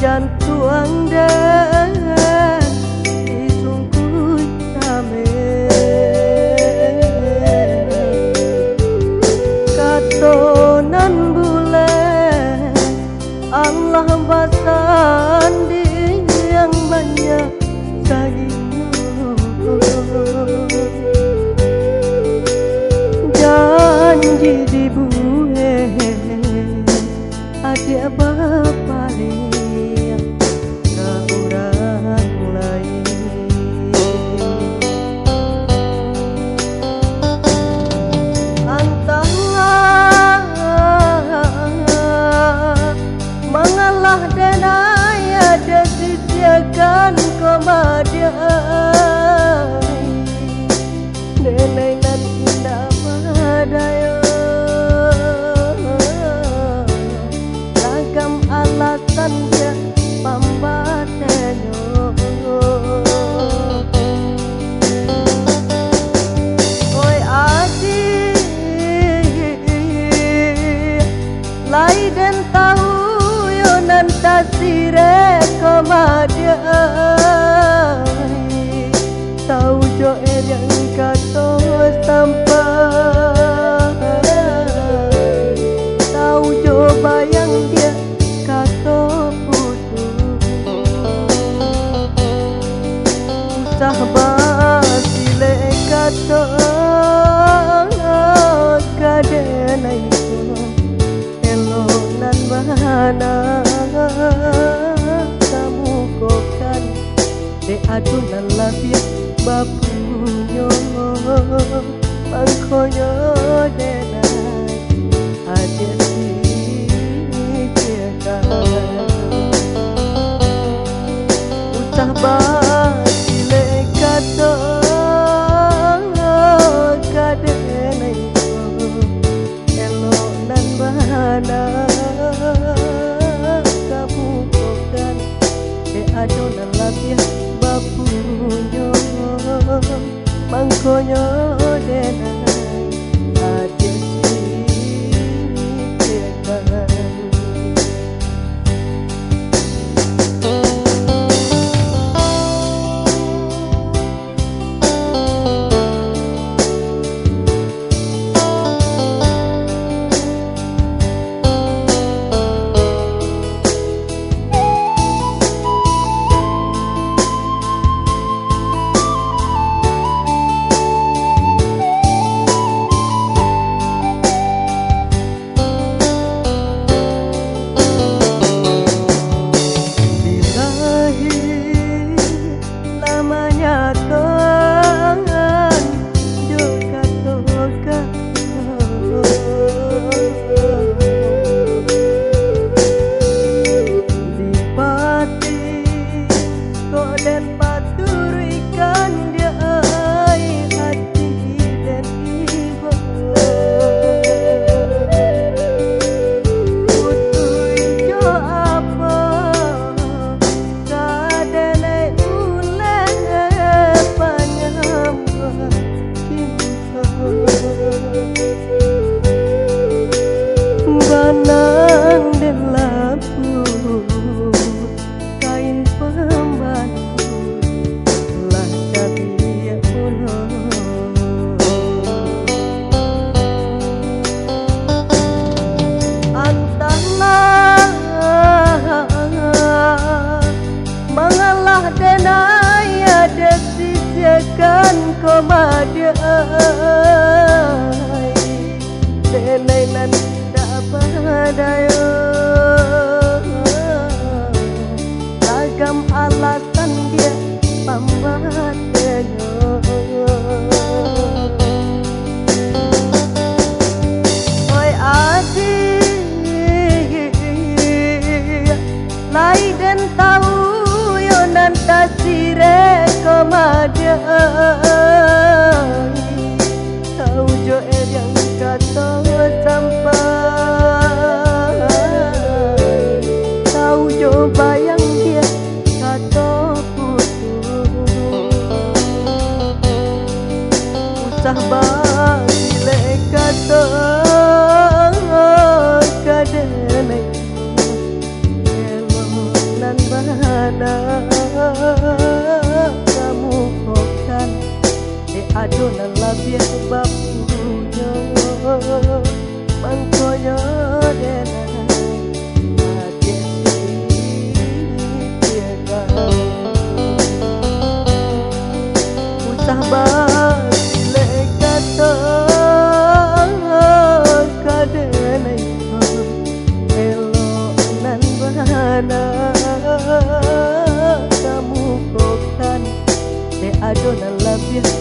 Jantuang dan disungkuy rame katonan bulan Allah basan di yang banyak sayang janji dibuhe adik bapali kan komadai nenai nan indah badaya ragam alasan dia pambatenyo oi adik lai dan tahu yo nan tasire komadai tahu jo yang kato sampai tahu jo bayang dia kato putus usah basile kato kadenai ko elo nan bahana de adunan labia bapunyo mangkonyo denai aja si cekan usah basile kato kadenai elo nan bahana kamu kokan de adunan labia bapunyo mangkonyo denai aja si cekan elo nan bahana kamu kokan de adonan labiah bapunya mangkoyo denai ade tiega usah bile kata kadenai elo nan bahana kamu kokan de adonan labiah